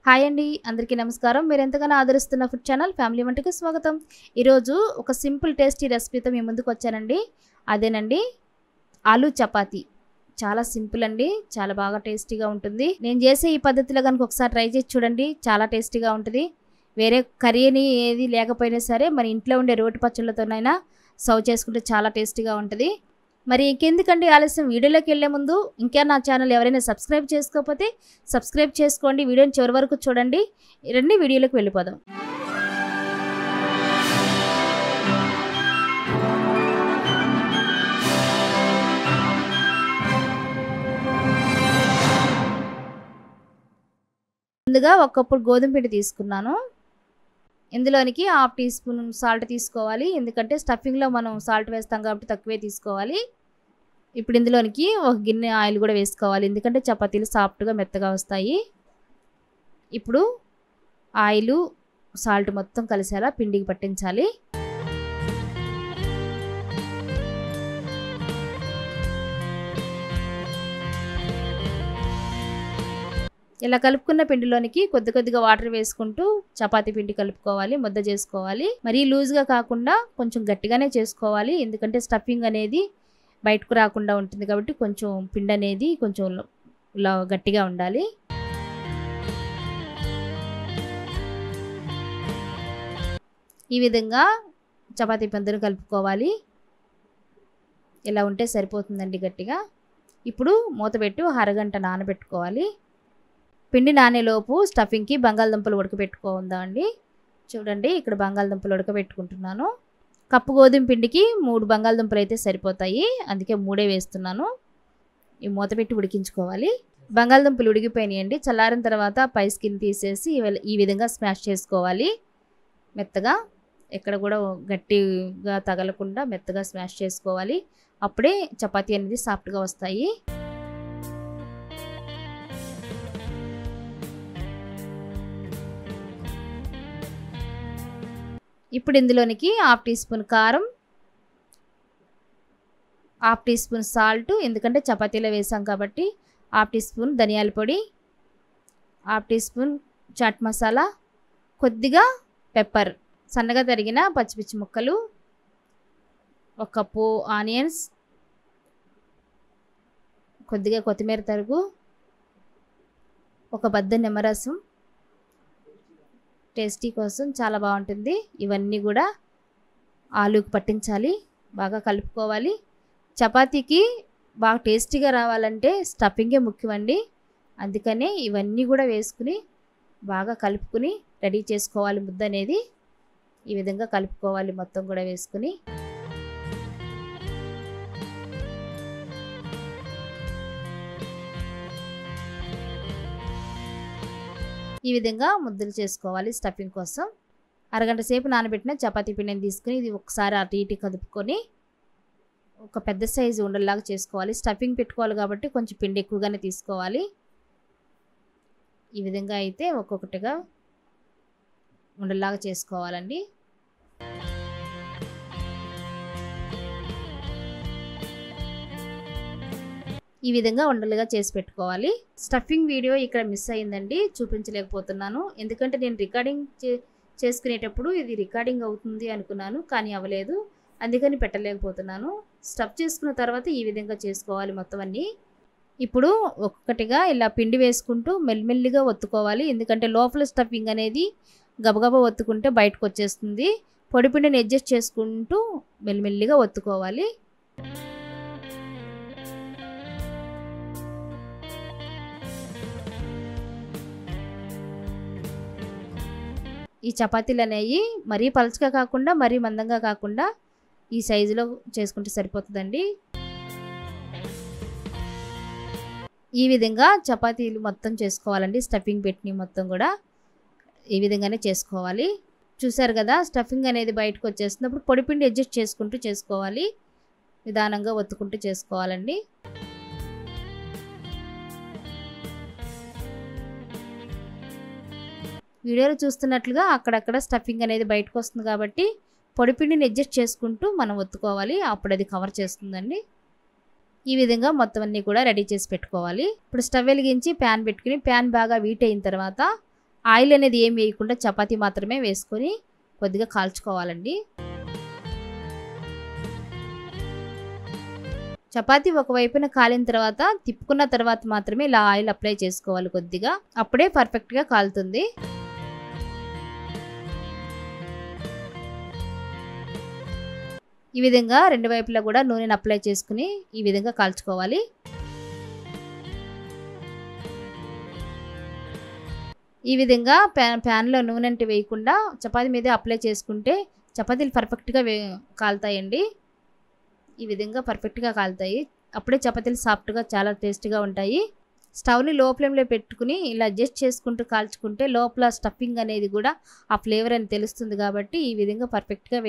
Hi అండి, అందరికీ నమస్కారం. మీరు ఎంతగానో ఆదరిస్తున్న ఫుడ్ ఛానల్ ఫ్యామిలీ వంటకి స్వాగతం. ఈరోజు ఒక సింపుల్ టేస్టీ రెసిపీతో మీ ముందుకు వచ్చానండి. అదేనండి ఆలూ చపాతీ. చాలా సింపుల్ అండి, చాలా బాగా టేస్టీగా ఉంటుంది. నేను చేసే ఈ పద్ధతిలో కనుక ఒకసారి ట్రై చేసి చూడండి, చాలా టేస్టీగా ఉంటుంది. వేరే కర్రీని ఏది లేకపోయినా సరే మన ఇంట్లో ఉండే రోటి పచ్చళ్ళతోనైనా సర్వ్ చేసుకుంటే చాలా టేస్టీగా ఉంటుంది. మరి ఇంకెందుకండి ఆలస్యం, వీడియోలోకి వెళ్ళే ముందు ఇంకా నా ఛానల్ ఎవరైనా సబ్స్క్రైబ్ చేసుకోకపోతే సబ్స్క్రైబ్ చేసుకోండి. వీడియోని చివరి వరకు చూడండి. రండి వీడియోలోకి వెళ్ళిపోదాం. ముందుగా ఒక కప్పు గోధుమ పిండి తీసుకున్నాను. ఇందులోనికి 1/2 టీ స్పూన్ సాల్ట్ తీసుకోవాలి. ఎందుకంటే స్టఫింగ్లో మనం సాల్ట్ వేస్తాం కాబట్టి తక్కువే తీసుకోవాలి. ఇప్పుడు ఇందులోనికి ఒక గిన్నె ఆయిల్ కూడా వేసుకోవాలి, ఎందుకంటే చపాతీలు సాఫ్ట్గా మెత్తగా వస్తాయి. ఇప్పుడు ఆయిల్ సాల్ట్ మొత్తం కలిసేలా పిండికి పట్టించాలి. ఇలా కలుపుకున్న పిండిలోనికి కొద్దిగా వాటర్ వేసుకుంటూ చపాతీ పిండి కలుపుకోవాలి, ముద్ద చేసుకోవాలి. మరీ లూజ్గా కాకుండా కొంచెం గట్టిగానే చేసుకోవాలి, ఎందుకంటే స్టఫింగ్ అనేది బయటకు రాకుండా ఉంటుంది కాబట్టి కొంచెం పిండి అనేది కొంచెం గట్టిగా ఉండాలి. ఈ విధంగా చపాతీ పిండిని కలుపుకోవాలి. ఇలా ఉంటే సరిపోతుందండి గట్టిగా. ఇప్పుడు మూత పెట్టి అరగంట నానబెట్టుకోవాలి. పిండి నానేలోపు స్టఫింగ్కి బంగాళదుంపలు ఉడకబెట్టుకుందాం అండి. చూడండి, ఇక్కడ బంగాళదుంపలు ఉడకబెట్టుకుంటున్నాను. కప్పు గోధుమ పిండికి 3 బంగాళదుంపలు అయితే సరిపోతాయి, అందుకే 3 వేస్తున్నాను. ఈ మూత పెట్టి ఉడికించుకోవాలి. బంగాళదుంపలు ఉడికిపోయినాయండి. చల్లారిన తర్వాత పై స్కిన్ తీసేసి ఈ విధంగా స్మాష్ చేసుకోవాలి. మెత్తగా ఎక్కడ కూడా గట్టిగా తగలకుండా మెత్తగా స్మాష్ చేసుకోవాలి. అప్పుడే చపాతీ అనేది సాఫ్ట్గా వస్తాయి. ఇప్పుడు ఇందులోనికి 1/2 టీ స్పూన్ కారం, 1/2 టీ స్పూన్ సాల్ట్, ఎందుకంటే చపాతీలో వేసాం కాబట్టి 1/2 టీ స్పూన్ ధనియాల పొడి, 1/2 టీ స్పూన్ చాట్ మసాలా, కొద్దిగా పెప్పర్, సన్నగా తరిగిన పచ్చిమిర్చి ముక్కలు, 1 కప్పు ఆనియన్స్, కొద్దిగా కొత్తిమీర తరుగు, 1 బద్ద నిమ్మరసం టేస్టీ కోసం చాలా బాగుంటుంది. ఇవన్నీ కూడా ఆలూకి పట్టించాలి, బాగా కలుపుకోవాలి. చపాతీకి బాగా టేస్టీగా రావాలంటే స్టఫింగే ముఖ్యమండి, అందుకనే ఇవన్నీ కూడా వేసుకుని బాగా కలుపుకుని రెడీ చేసుకోవాలి. ముద్ద అనేది ఈ విధంగా కలుపుకోవాలి మొత్తం కూడా వేసుకుని. ఈ విధంగా ముద్దలు చేసుకోవాలి. స్టఫింగ్ కోసం అరగంట సేపు నానబెట్టిన చపాతీ పిండిని తీసుకుని ఇది ఒకసారి అటు ఇటు కదుపుకొని ఒక పెద్ద సైజు ఉండల్లాగా చేసుకోవాలి. స్టఫింగ్ పెట్టుకోవాలి కాబట్టి కొంచెం పిండి ఎక్కువగానే తీసుకోవాలి. ఈ విధంగా అయితే ఒక్కొక్కటిగా ఉండల్లాగా చేసుకోవాలండి. ఈ విధంగా ఉండలుగా చేసి పెట్టుకోవాలి. స్టఫింగ్ వీడియో ఇక్కడ మిస్ అయిందండి, చూపించలేకపోతున్నాను. ఎందుకంటే నేను రికార్డింగ్ చేసుకునేటప్పుడు ఇది రికార్డింగ్ అవుతుంది అనుకున్నాను, కానీ అవ్వలేదు, అందుకని పెట్టలేకపోతున్నాను. స్టఫ్ చేసుకున్న తర్వాత ఈ విధంగా చేసుకోవాలి మొత్తం అన్నీ. ఇప్పుడు ఒక్కొక్కటిగా ఇలా పిండి వేసుకుంటూ మెల్లిమెల్లిగా ఒత్తుకోవాలి, ఎందుకంటే లోపల స్టఫింగ్ అనేది గబగబా ఒత్తుకుంటే బయటకు వచ్చేస్తుంది. పొడి పిండిని అడ్జస్ట్ చేసుకుంటూ మెల్లిమెల్లిగా ఒత్తుకోవాలి. ఈ చపాతీలు అనేవి మరీ పలచగా కాకుండా మరీ మందంగా కాకుండా ఈ సైజులో చేసుకుంటే సరిపోతుందండి. ఈ విధంగా చపాతీలు మొత్తం చేసుకోవాలండి. స్టఫింగ్ పెట్టిన మొత్తం కూడా ఈ విధంగానే చేసుకోవాలి. చూసారు కదా, స్టఫింగ్ అనేది బయటకు వచ్చేస్తున్నప్పుడు పొడిపిండి అడ్జస్ట్ చేసుకుంటూ చేసుకోవాలి, నిదానంగా ఒత్తుకుంటూ చేసుకోవాలండి. వీడియోలో చూస్తున్నట్లుగా అక్కడక్కడ స్టఫింగ్ అనేది బయటకు వస్తుంది కాబట్టి పొడిపిండిని అడ్జస్ట్ చేసుకుంటూ మనం ఒత్తుకోవాలి, అప్పుడు అది కవర్ చేస్తుందండి. ఈ విధంగా మొత్తం అన్నీ కూడా రెడీ చేసి పెట్టుకోవాలి. ఇప్పుడు స్టవ్ వెలిగించి ప్యాన్ పెట్టుకుని ప్యాన్ బాగా హీట్ అయిన తర్వాత ఆయిల్ అనేది ఏం వేయకుండా చపాతీ మాత్రమే వేసుకొని కొద్దిగా కాల్చుకోవాలండి. చపాతీ ఒకవైపున కాలిన తర్వాత తిప్పుకున్న తర్వాత మాత్రమే ఇలా ఆయిల్ అప్లై చేసుకోవాలి కొద్దిగా. అప్పుడే పర్ఫెక్ట్గా కాలుతుంది. ఈ విధంగా రెండు వైపులా కూడా నూనెను అప్లై చేసుకుని ఈ విధంగా కాల్చుకోవాలి. ఈ విధంగా ప్యాన్లో నూనె అంటే వేయకుండా చపాతీ మీద అప్లై చేసుకుంటే చపాతీలు పర్ఫెక్ట్గా కాలుతాయండి. ఈ విధంగా పర్ఫెక్ట్గా కాలుతాయి. అప్పుడే చపాతీలు సాఫ్ట్గా చాలా టేస్ట్గా ఉంటాయి. స్టవ్ని లో ఫ్లేమ్లో పెట్టుకుని ఇలా అడ్జస్ట్ చేసుకుంటూ కాల్చుకుంటే లోపల స్టఫింగ్ అనేది కూడా ఆ ఫ్లేవర్ అని తెలుస్తుంది. కాబట్టి ఈ విధంగా పర్ఫెక్ట్గా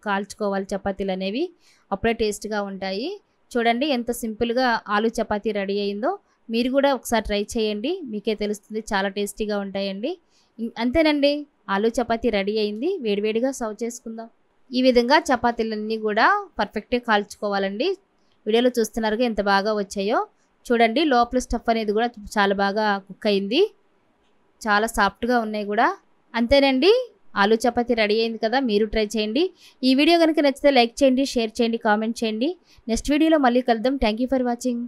కాల్చుకోవాలి చపాతీలు అనేవి. అప్పుడే టేస్ట్గా ఉంటాయి. చూడండి ఎంత సింపుల్గా ఆలు చపాతీ రెడీ అయిందో. మీరు కూడా ఒకసారి ట్రై చేయండి, మీకే తెలుస్తుంది. చాలా టేస్టీగా ఉంటాయండి. అంతేనండి, ఆలు చపాతీ రెడీ అయింది. వేడివేడిగా సర్వ్ చేసుకుందాం. ఈ విధంగా చపాతీలన్నీ కూడా పర్ఫెక్ట్గా కాల్చుకోవాలండి. వీడియోలో చూస్తున్నారుగా ఎంత బాగా వచ్చాయో. చూడండి లోపల స్టఫ్ అనేది కూడా చాలా బాగా కుక్ అయింది. చాలా సాఫ్ట్గా ఉన్నాయి కూడా. అంతేనండి, ఆలు చపాతీ రెడీ అయింది కదా, మీరు ట్రై చేయండి. ఈ వీడియో కనుక నచ్చితే లైక్ చేయండి, షేర్ చేయండి, కామెంట్ చేయండి. నెక్స్ట్ వీడియోలో మళ్ళీ కలుద్దాం. Thank you for watching.